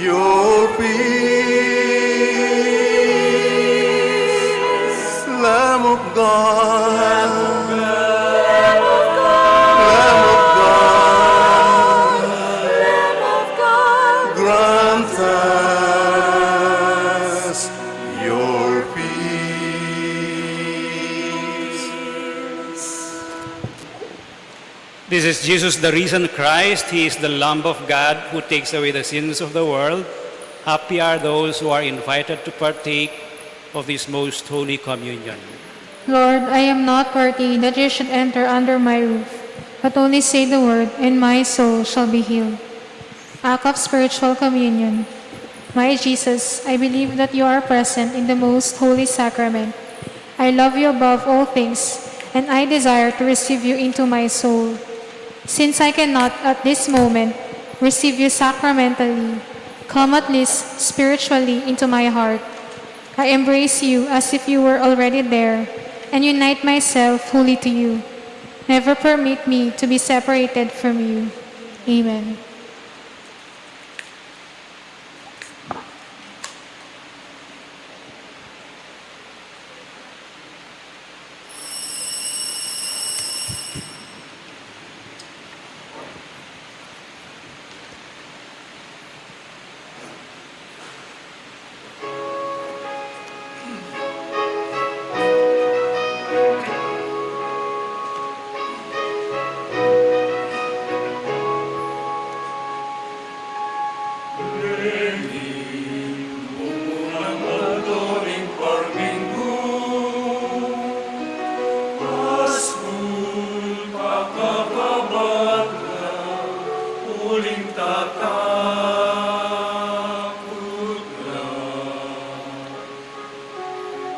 your peace. Lamb of God, Lamb of God, Lamb of God, Lamb of God, grant us your peace. This is Jesus, the risen Christ. He is the Lamb of God who takes away the sins of the world. Happy are those who are invited to partake of this most holy communion. Lord, I am not worthy that you should enter under my roof, but only say the word, and my soul shall be healed. Act of spiritual communion. My Jesus, I believe that you are present in the most holy sacrament. I love you above all things, and I desire to receive you into my soul. Since I cannot at this moment receive you sacramentally, come at least spiritually into my heart. I embrace you as if you were already there, and unite myself wholly to you. Never permit me to be separated from you. Amen.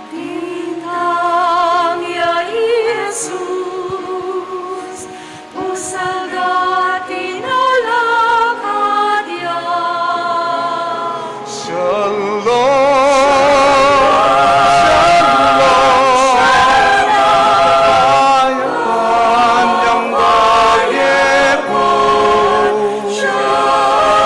Bintang ya Jesus, pusag atin alakad ya. Shalom, shalom,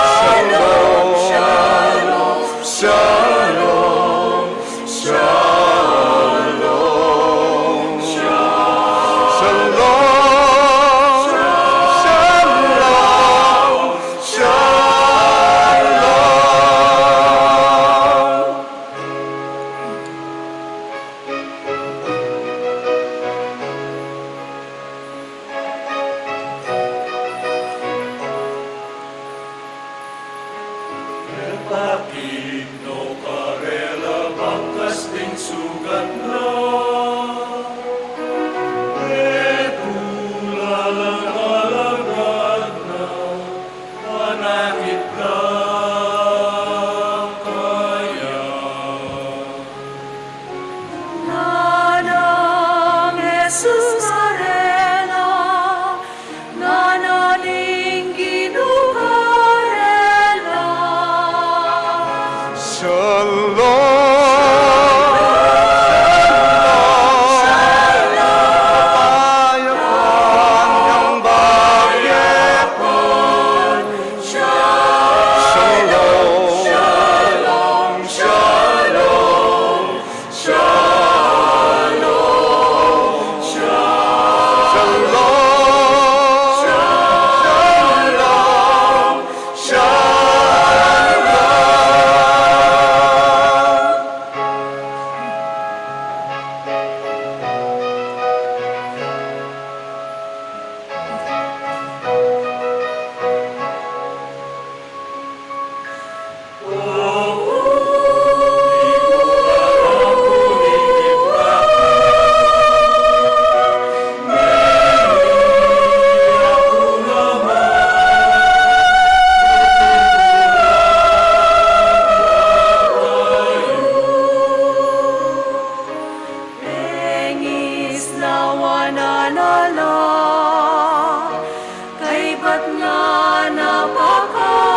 sugat niya napakarela.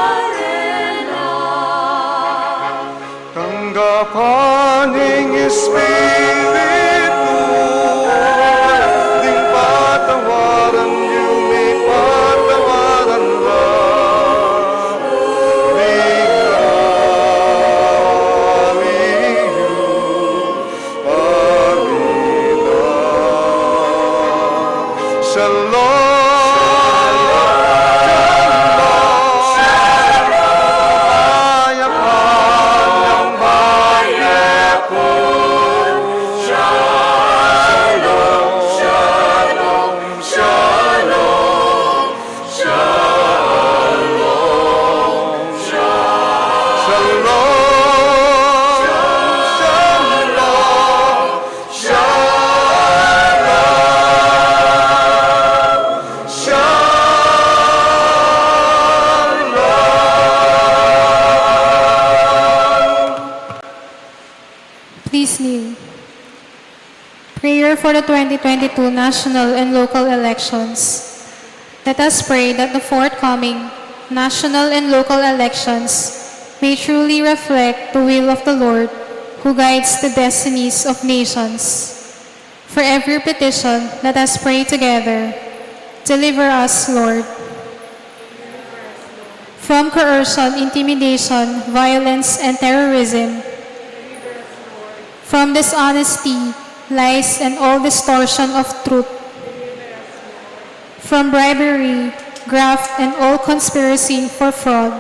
Tanggapaning Espiritu, ding patawaran niyo, may patawaran lang. Ligaliyo, Panginoon. Shalom. Please kneel. Prayer for the 2022 national and local elections. Let us pray that the forthcoming national and local elections may truly reflect the will of the Lord who guides the destinies of nations. For every petition, let us pray together. Deliver us, Lord. From coercion, intimidation, violence, and terrorism. From dishonesty, lies, and all distortion of truth. From bribery, graft, and all conspiracy for fraud.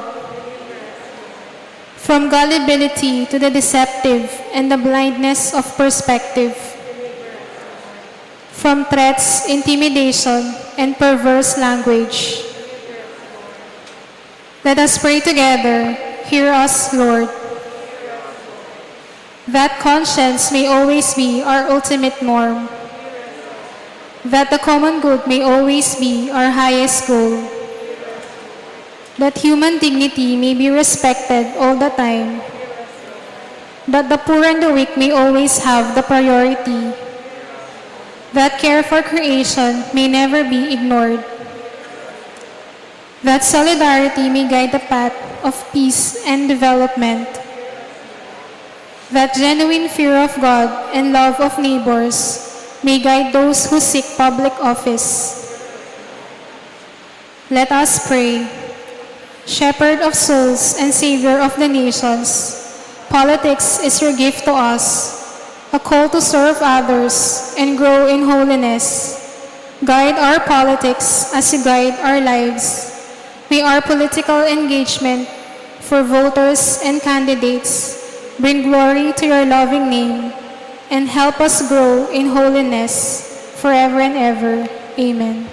From gullibility to the deceptive and the blindness of perspective. From threats, intimidation, and perverse language. Let us pray together. Hear us, Lord. That conscience may always be our ultimate norm. That the common good may always be our highest goal. That human dignity may be respected all the time. That the poor and the weak may always have the priority. That care for creation may never be ignored. That solidarity may guide the path of peace and development. That genuine fear of God and love of neighbors may guide those who seek public office. Let us pray. Shepherd of souls and Savior of the nations, politics is your gift to us, a call to serve others and grow in holiness. Guide our politics as you guide our lives. May our political engagement for voters and candidates bring glory to your loving name and help us grow in holiness forever and ever. Amen.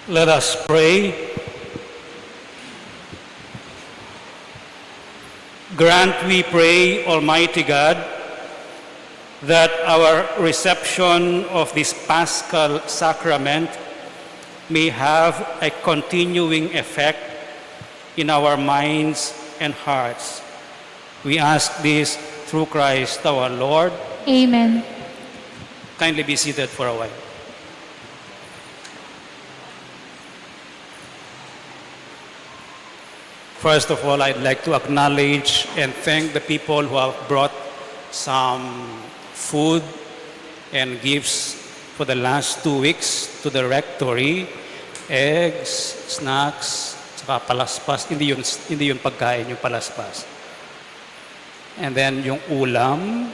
Let us pray. Grant, we pray, Almighty God, that our reception of this Paschal Sacrament may have a continuing effect in our minds and hearts. We ask this through Christ our Lord. Amen. Kindly be seated for a while. First of all, I'd like to acknowledge and thank the people who have brought some food and gifts for the last 2 weeks to the rectory. Eggs, snacks, saka palaspas. Hindi yun pagkain, yung palaspas. And then yung ulam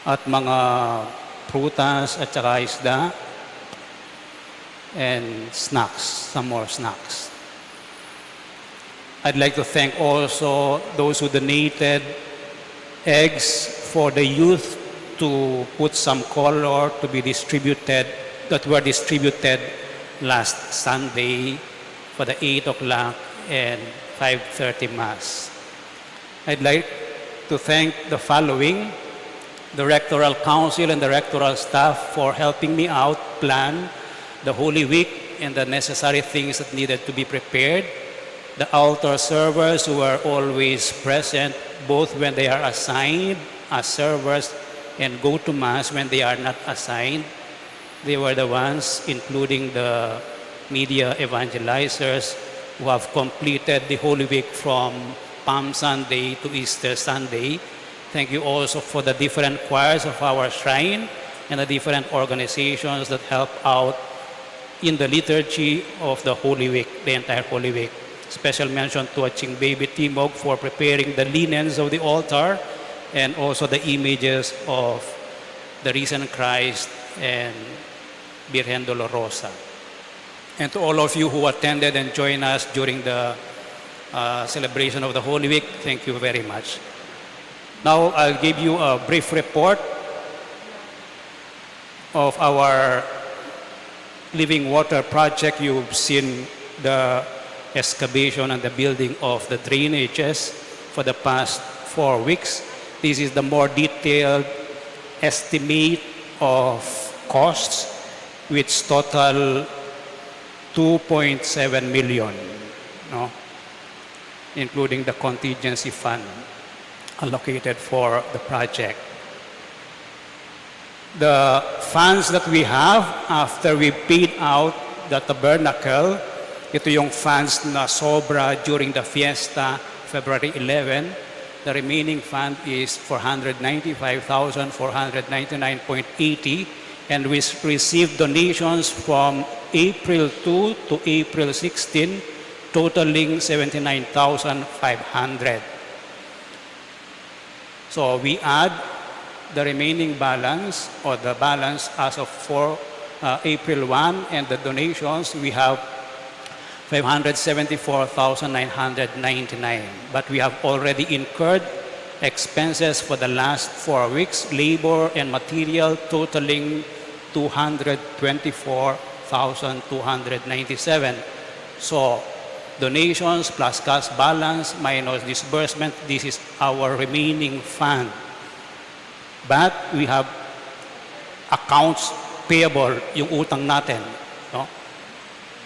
at mga prutas at saka isda. And snacks, some more snacks. I'd like to thank also those who donated eggs for the youth to put some color to be distributed, that were distributed last Sunday for the 8 o'clock and 5:30 Mass. I'd like to thank the following: the Rectoral Council and the Rectoral staff for helping me out plan the Holy Week and the necessary things that needed to be prepared. The altar servers who are always present, both when they are assigned as servers and go to Mass when they are not assigned. They were the ones, including the media evangelizers, who have completed the Holy Week from Palm Sunday to Easter Sunday. Thank you also for the different choirs of our shrine and the different organizations that help out in the liturgy of the Holy Week, the entire Holy Week. Special mention to Aching Baby Timog for preparing the linens of the altar and also the images of the risen Christ and Virgen Dolorosa. And to all of you who attended and joined us during the celebration of the Holy Week, thank you very much. Now I'll give you a brief report of our living water project. You've seen the excavation and the building of the drainages for the past 4 weeks. This is the more detailed estimate of costs, which total 2.7 million, no? Including the contingency fund allocated for the project. The funds that we have after we paid out the tabernacle, ito yung funds na sobra during the fiesta, February 11. The remaining fund is 495,499.80, and we received donations from April 2 to April 16, totaling 79,500. So we add the remaining balance, or the balance as of April 1, and the donations, we have 574,999. But we have already incurred expenses for the last 4 weeks, labor and material totaling 224,297. So donations plus cash balance minus disbursement, this is our remaining fund. But we have accounts payable, yung utang natin, no?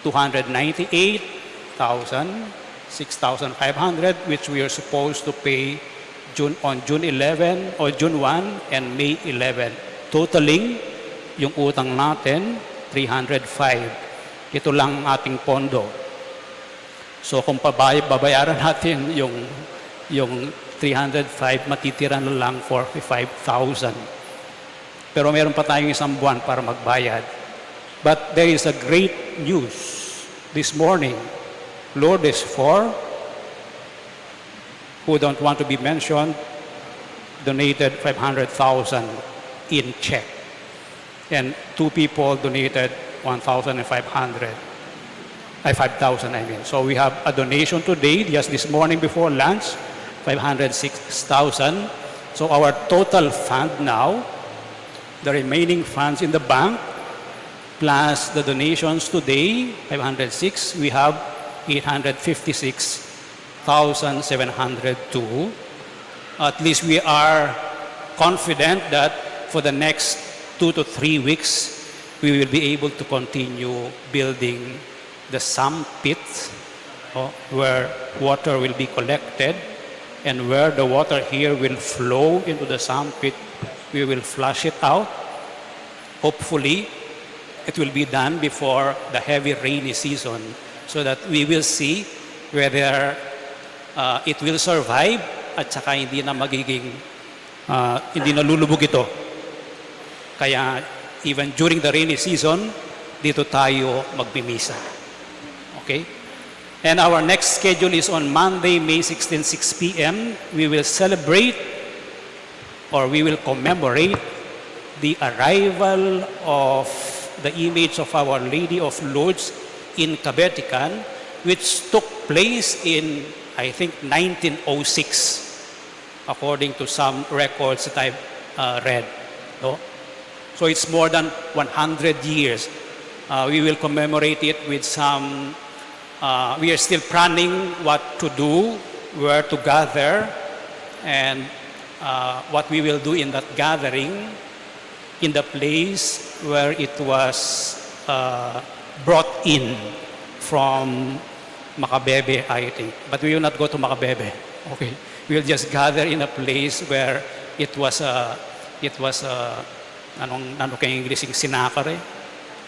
298,006,500, which we are supposed to pay on June 11 or June 1 and May 11. Totaling yung utang natin 305. Ito lang ating pondo. So kung babayaran natin yung 305, matitira na lang 45,000. Pero meron pa tayong isang buwan para magbayad. But there is a great news this morning. Lourdes 4, who don't want to be mentioned, donated 500,000 in check. And 2 people donated 1,500. 5,000, I mean. So we have a donation today, just this morning before lunch, 506,000. So our total fund now, the remaining funds in the bank, plus the donations today, 506, we have 856,702. At least we are confident that for the next 2 to 3 weeks, we will be able to continue building the sump pit, where water will be collected, and where the water here will flow into the sump pit, we will flush it out. Hopefully, it will be done before the heavy rainy season, so that we will see whether it will survive at saka hindi na magiging, hindi na lulubog ito. Kaya even during the rainy season, dito tayo magmimisa. Okay? And our next schedule is on Monday, May 16, 6 p.m. We will celebrate, or we will commemorate, the arrival of the image of Our Lady of Lourdes in Cabetican, which took place in, I think, 1906, according to some records that I've read. No? So it's more than 100 years. We will commemorate it with some, we are still planning what to do, where to gather, and what we will do in that gathering in the place where it was brought in from Macabebe, I think. But we will not go to Macabebe. Okay, we will just gather in a place where it was anong kay English, sinakare,